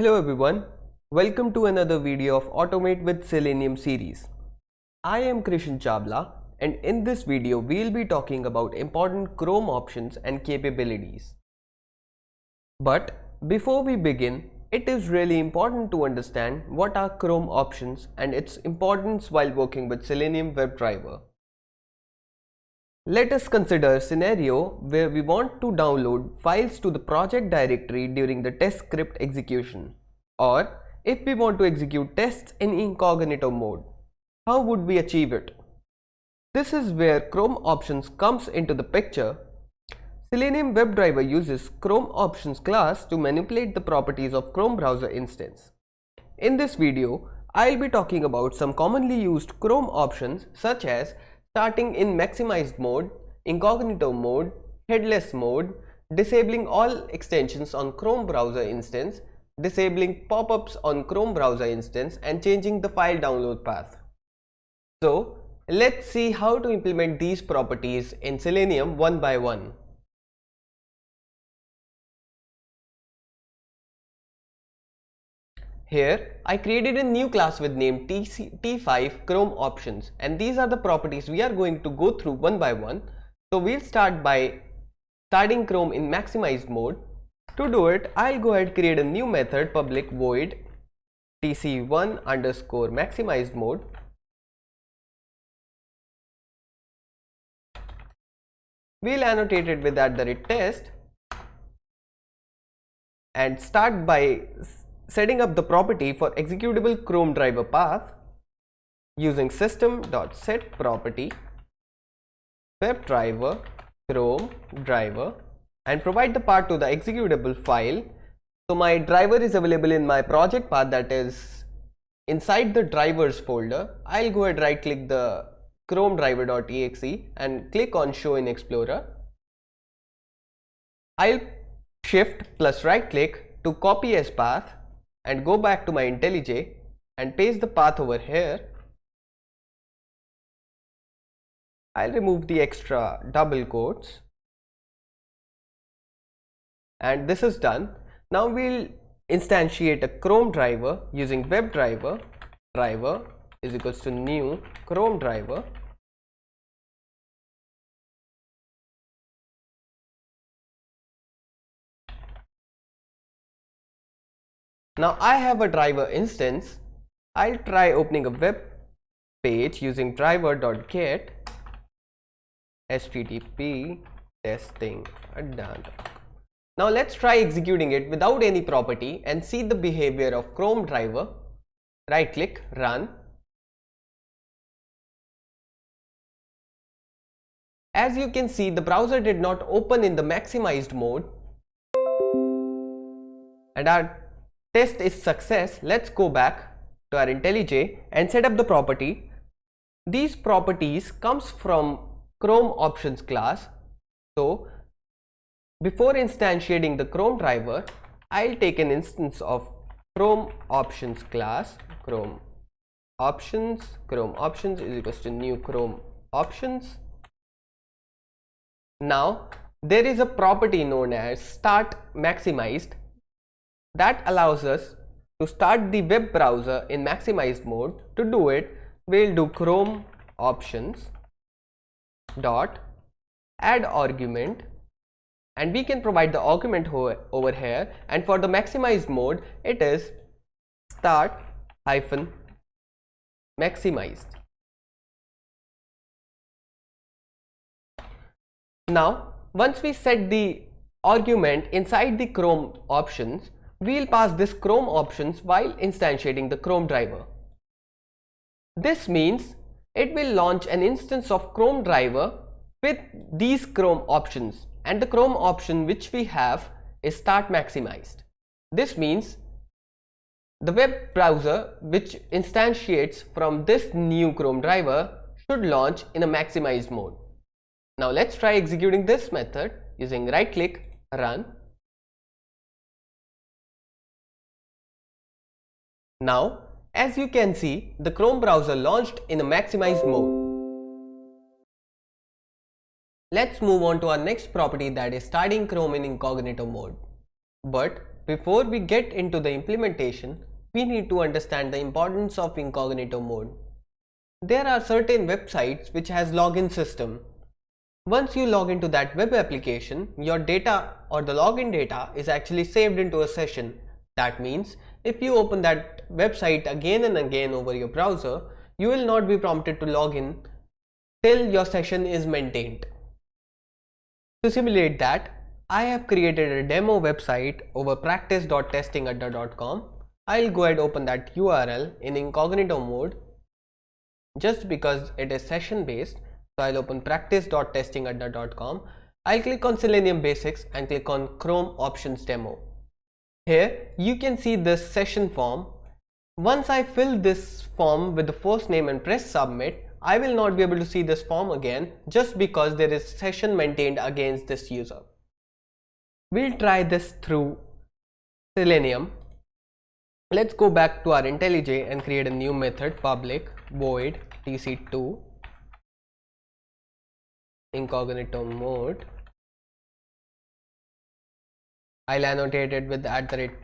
Hello everyone, welcome to another video of Automate with Selenium series. I am Krishan Chabla and in this video we'll be talking about important Chrome options and capabilities. But before we begin, it is really important to understand what are Chrome options and its importance while working with Selenium WebDriver. Let us consider a scenario where we want to download files to the project directory during the test script execution, or if we want to execute tests in incognito mode. How would we achieve it? This is where Chrome options comes into the picture. Selenium WebDriver uses Chrome options class to manipulate the properties of Chrome browser instance. In this video, I'll be talking about some commonly used Chrome options such as starting in maximized mode, incognito mode, headless mode, disabling all extensions on Chrome browser instance, disabling pop-ups on Chrome browser instance, and changing the file download path. So let's see how to implement these properties in Selenium one by one. Here I created a new class with name T5 Chrome options, and these are the properties we are going to go through one by one. So we'll start by starting Chrome in maximized mode. To do it, I'll go ahead and create a new method public void tc1 underscore maximized mode. We'll annotate it with @test and start by setting up the property for executable Chrome driver path using system.setProperty WebDriver Chrome driver and provide the path to the executable file. So my driver is available in my project path, that is inside the drivers folder. I'll go ahead and right click the Chrome driver.exe and click on show in Explorer. I'll shift plus right click to copy as path and go back to my IntelliJ and paste the path over here. I'll remove the extra double quotes and this is done. Now we'll instantiate a Chrome driver using WebDriver driver is equals to new Chrome driver. Now I have a driver instance. I'll try opening a web page using driver.get http testing done. Now let's try executing it without any property and see the behavior of Chrome driver. Right click, run. As you can see, the browser did not open in the maximized mode and our test is success. Let's go back to our IntelliJ and set up the property. These properties comes from Chrome options class. So before instantiating the Chrome driver, I'll take an instance of Chrome options class. Chrome options is equals to new Chrome options. Now there is a property known as start maximized that allows us to start the web browser in maximized mode. To do it, we'll do Chrome options dot add argument, and we can provide the argument over here, and for the maximized mode it is start hyphen maximized. Now once we set the argument inside the Chrome options, we'll pass this Chrome options while instantiating the Chrome driver. This means it will launch an instance of Chrome driver with these Chrome options, and the Chrome option which we have is start maximized. This means the web browser which instantiates from this new Chrome driver should launch in a maximized mode. Now let's try executing this method using right click, run. Now as you can see, the Chrome browser launched in a maximized mode. Let's move on to our next property, that is starting Chrome in incognito mode. But before we get into the implementation, we need to understand the importance of incognito mode. There are certain websites which has login system. Once you log into that web application, your data or the login data is actually saved into a session. That means if you open that website again and again over your browser, you will not be prompted to log in till your session is maintained. To simulate that, I have created a demo website over practice.testingadda.com. I'll go ahead and open that URL in incognito mode just because it is session based. So I'll open practice.testingadda.com. I'll click on Selenium Basics and click on Chrome Options Demo. Here you can see this session form. Once I fill this form with the first name and press submit, I will not be able to see this form again just because there is session maintained against this user. We'll try this through Selenium. Let's go back to our IntelliJ and create a new method, public void tc2 incognito mode. I'll annotate it with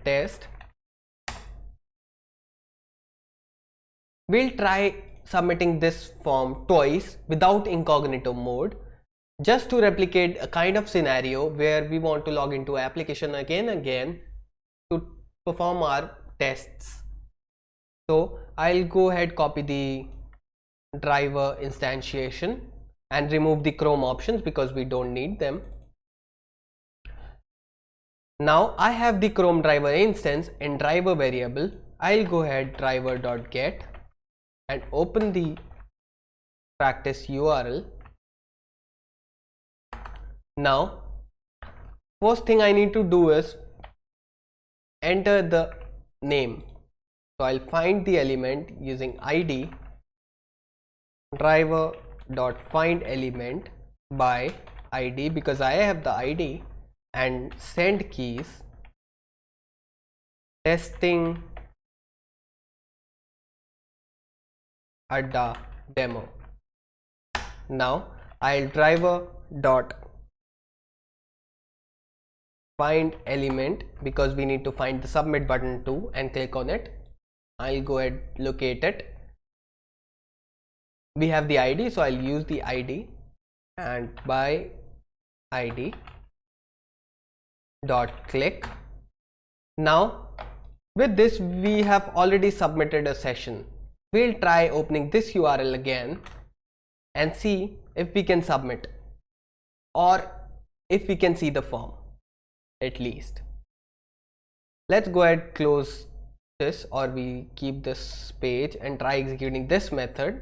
@test. We'll try submitting this form twice without incognito mode, just to replicate a kind of scenario where we want to log into application again and again to perform our tests. So I'll go ahead, copy the driver instantiation and remove the Chrome options because we don't need them. Now I have the Chrome driver instance in driver variable. I'll go ahead driver.get and open the practice URL. Now first thing I need to do is enter the name. So I'll find the element using id driver.find element by id because I have the id, and send keys testing adda demo. Now I'll driver dot find element because we need to find the submit button too and click on it. I'll go ahead locate it. We have the ID, so I'll use the ID and by ID dot click. Now with this we have already submitted a session. We'll try opening this URL again and see if we can submit or if we can see the form at least. Let's go ahead close this, or we keep this page and try executing this method.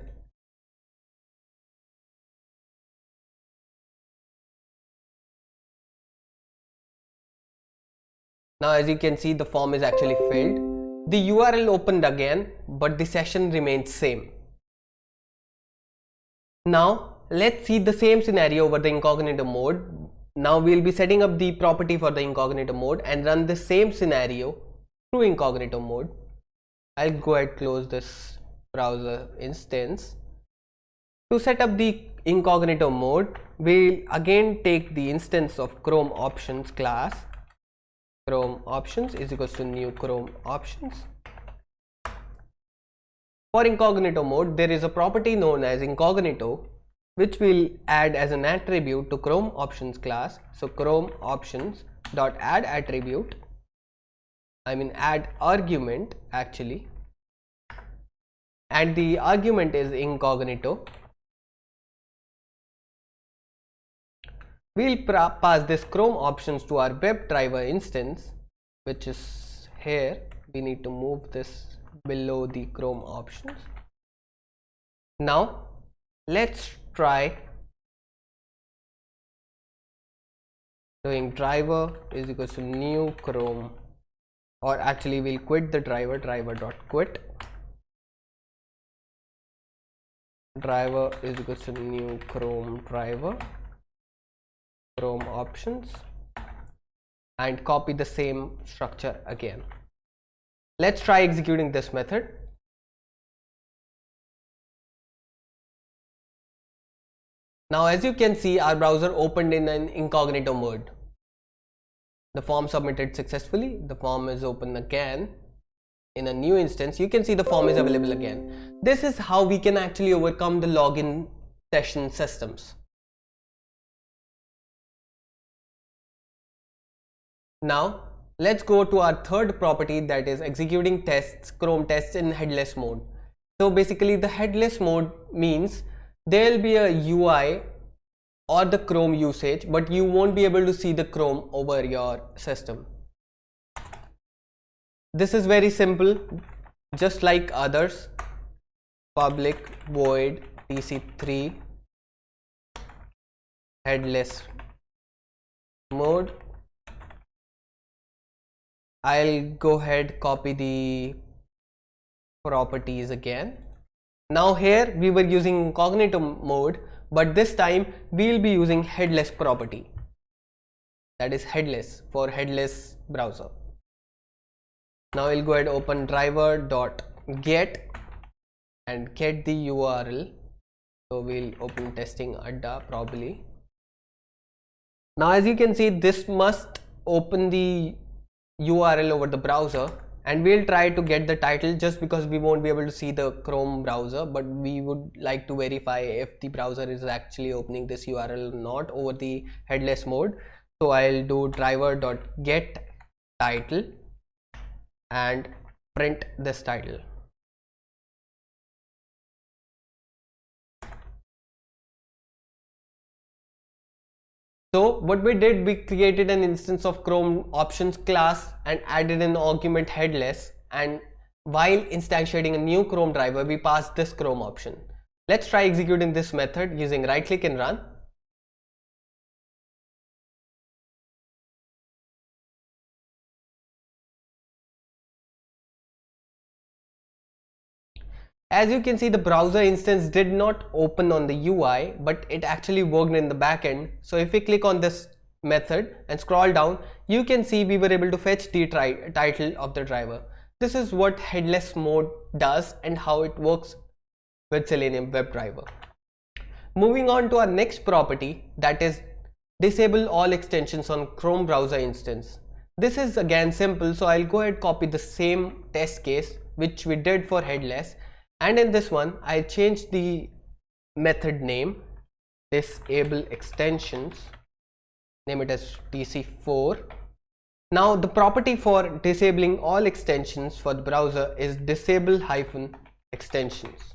Now as you can see, the form is actually filled. The URL opened again, but the session remains same. Now let's see the same scenario over the incognito mode. Now we'll be setting up the property for the incognito mode and run the same scenario through incognito mode. I'll go ahead close this browser instance. To set up the incognito mode, we'll again take the instance of Chrome options class. Chrome options is equals to new Chrome options. For incognito mode, there is a property known as incognito, which we'll add as an attribute to Chrome options class. So Chrome options dot add attribute, add argument actually, and the argument is incognito. We'll pass this Chrome options to our WebDriver instance, which is here. We need to move this below the Chrome options. Now let's try doing driver is equals to new Chrome, or actually we'll quit the driver, driver.quit. Driver is equals to new Chrome driver, Chrome options, and copy the same structure again. Let's try executing this method. Now as you can see, our browser opened in an incognito mode. the form submitted successfully. The form is open again in a new instance. You can see the form is available again. This is how we can actually overcome the login session systems. Now let's go to our third property, that is executing tests, Chrome tests in headless mode. So basically the headless mode means there will be a UI or the Chrome usage, but you won't be able to see the Chrome over your system. This is very simple, just like others. Public void tc3 headless mode. I'll go ahead, copy the properties again. Now here we were using incognito mode, but this time we'll be using headless property, that is headless, for headless browser. Now we'll go ahead, open driver.get and get the URL. So we'll open testing adda probably. Now as you can see, this must open the URL over the browser, and we'll try to get the title just because we won't be able to see the Chrome browser, but we would like to verify if the browser is actually opening this URL or not over the headless mode. So I'll do driver.get title and print this title. So what we did, we created an instance of Chrome options class and added an argument headless, and while instantiating a new Chrome driver, we passed this Chrome option. Let's try executing this method using right click and run. As you can see, the browser instance did not open on the UI, but it actually worked in the backend. So if we click on this method and scroll down, you can see we were able to fetch the title of the driver. This is what headless mode does and how it works with Selenium WebDriver. Moving on to our next property, that is disable all extensions on Chrome browser instance. This is again simple, so I'll go ahead, copy the same test case which we did for headless, and in this one I changed the method name, disable extensions, name it as tc4. Now the property for disabling all extensions for the browser is disable -extensions.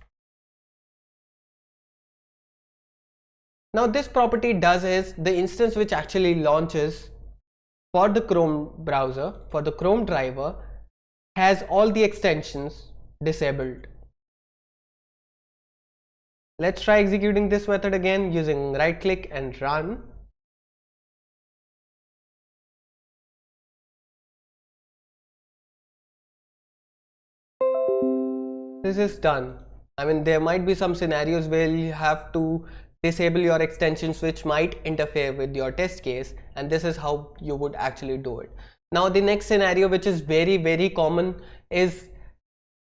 Now this property does is the instance which actually launches for the Chrome browser, for the Chrome driver, has all the extensions disabled. Let's try executing this method again using right click and run. This is done. I mean, there might be some scenarios where you have to disable your extensions which might interfere with your test case, and this is how you would actually do it. Now the next scenario, which is very common, is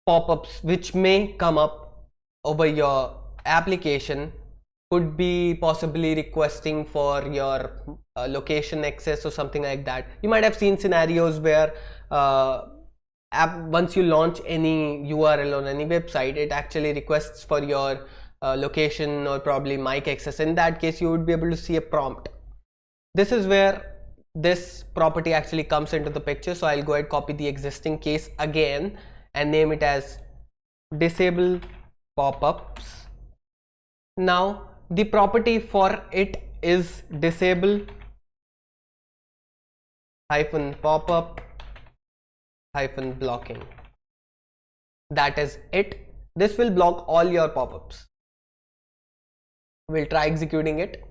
pop-ups which may come up over your application. Could be possibly requesting for your location access or something like that. You might have seen scenarios where once you launch any URL on any website, it actually requests for your location or probably mic access. In that case, you would be able to see a prompt. This is where this property actually comes into the picture. So I'll go ahead, copy the existing case again and name it as disable pop-ups. Now the property for it is disable -pop-up -blocking. That is it. This will block all your pop-ups. We'll try executing it.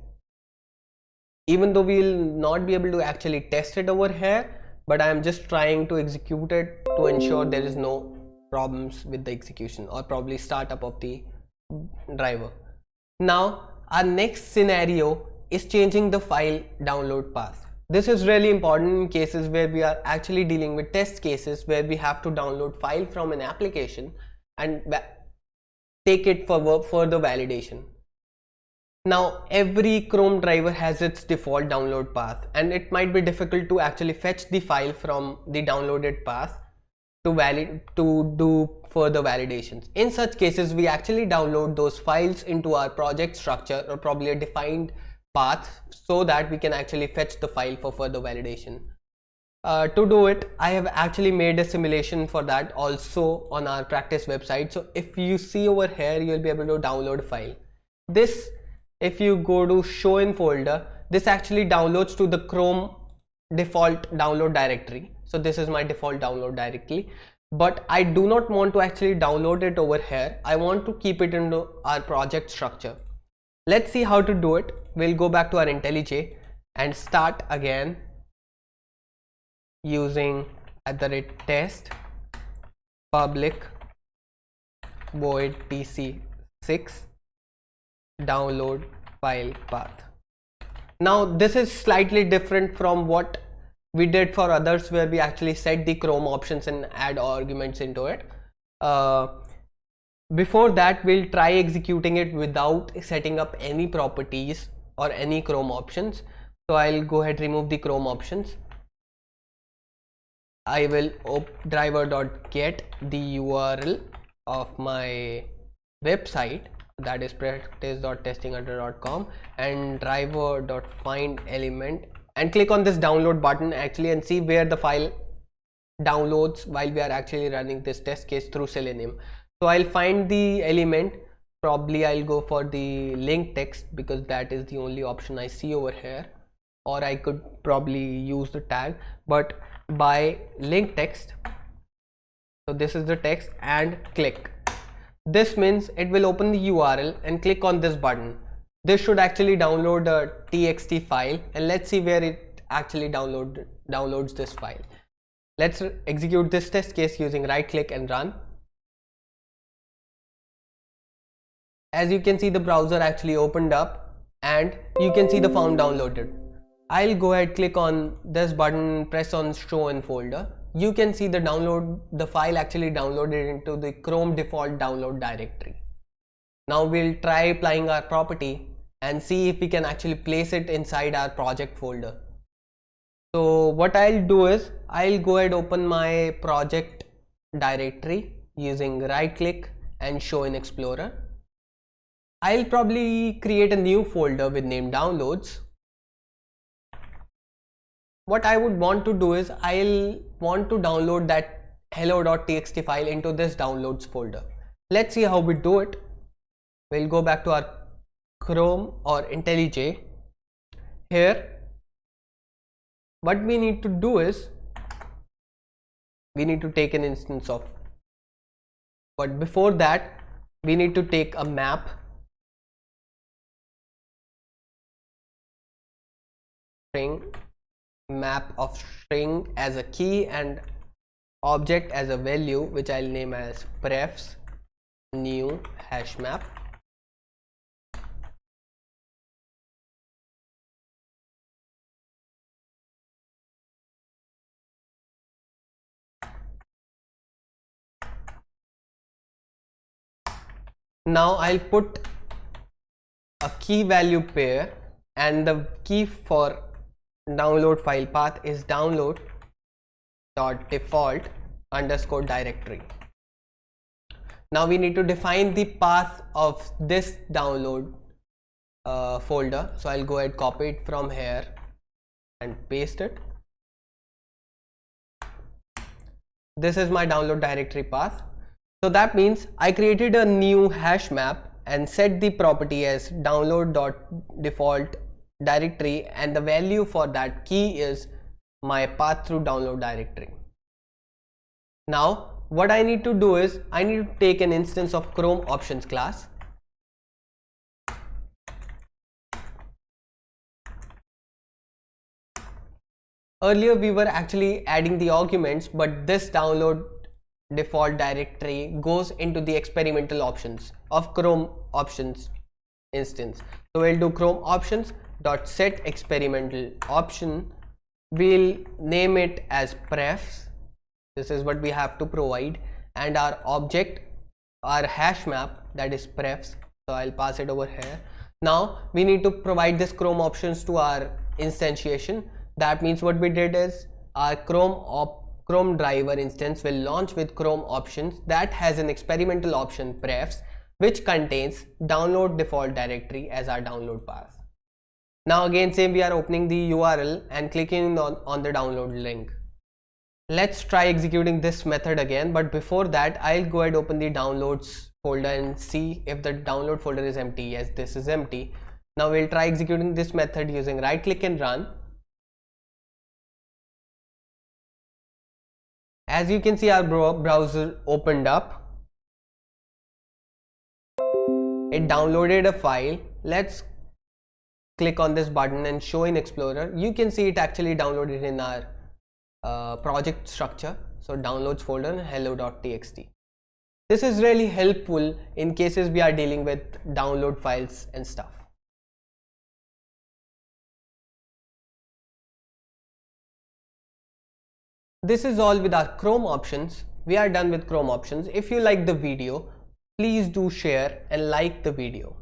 Even though we'll not be able to actually test it over here, but I am just trying to execute it to ensure there is no problems with the execution or probably startup of the driver. Now our next scenario is changing the file download path. This is really important in cases where we are actually dealing with test cases where we have to download file from an application and take it for further validation. Now every Chrome driver has its default download path, and it might be difficult to actually fetch the file from the downloaded path to do further validations. In such cases, we actually download those files into our project structure or probably a defined path so that we can actually fetch the file for further validation. To do it, I have actually made a simulation for that also on our practice website. So if you see over here, you'll be able to download a file. This, if you go to show in folder, this actually downloads to the Chrome default download directory. So this is my default download directory, but I do not want to actually download it over here. I want to keep it into our project structure. Let's see how to do it. We'll go back to our IntelliJ and start again using @test public void tc6 download file path. Now this is slightly different from what we did for others, where we actually set the Chrome options and add arguments into it. Before that, we'll try executing it without setting up any properties or any Chrome options. So I'll go ahead, remove the Chrome options. I will driver.get the URL of my website, that is practice.testing.com, and driver.find element, and click on this download button actually and see where the file downloads while we are actually running this test case through Selenium. So I'll find the element. Probably I'll go for the link text because that is the only option I see over here, or I could probably use the tag, but by link text. So this is the text and click. This means it will open the URL and click on this button. This should actually download a txt file, and let's see where it actually downloads this file. Let's execute this test case using right click and run. As you can see, the browser actually opened up and you can see the found downloaded. I'll go ahead, click on this button, press on show in folder. You can see the file actually downloaded into the Chrome default download directory. Now we'll try applying our property and see if we can actually place it inside our project folder. So what I'll do is I'll go ahead, open my project directory using right click and show in Explorer. I'll probably create a new folder with name downloads. What I would want to do is I'll want to download that hello.txt file into this downloads folder. Let's see how we do it. We'll go back to our Chrome or IntelliJ. Here, what we need to do is we need to take an instance of, but before that we need to take a map. Map of string as a key and object as a value, which I'll name as prefs new hash map. Now I'll put a key value pair, and the key for download file path is download.default_directory. Now we need to define the path of this download folder. So I'll go ahead, copy it from here and paste it. This is my download directory path. So that means I created a new hash map and set the property as download.default directory, and the value for that key is my path through download directory. Now what I need to do is I need to take an instance of Chrome options class. Earlier we were actually adding the arguments, but this download default directory goes into the experimental options of Chrome options instance. So we'll do Chrome options dot set experimental option. We'll name it as prefs. This is what we have to provide, and our object, our hash map, that is prefs. So I'll pass it over here. Now we need to provide this Chrome options to our instantiation. That means what we did is our Chrome driver instance will launch with Chrome options that has an experimental option prefs which contains download default directory as our download path. Now again same, we are opening the URL and clicking on the download link. Let's try executing this method again, but before that I'll go ahead open the downloads folder and see if the download folder is empty. Yes, this is empty. Now we'll try executing this method using right click and run. As you can see, our browser opened up. It downloaded a file. Let's click on this button and show in Explorer. You can see it actually downloaded in our project structure. So downloads folder hello.txt. This is really helpful in cases we are dealing with download files and stuff. This is all with our Chrome options. We are done with Chrome options. If you like the video, please do share and like the video.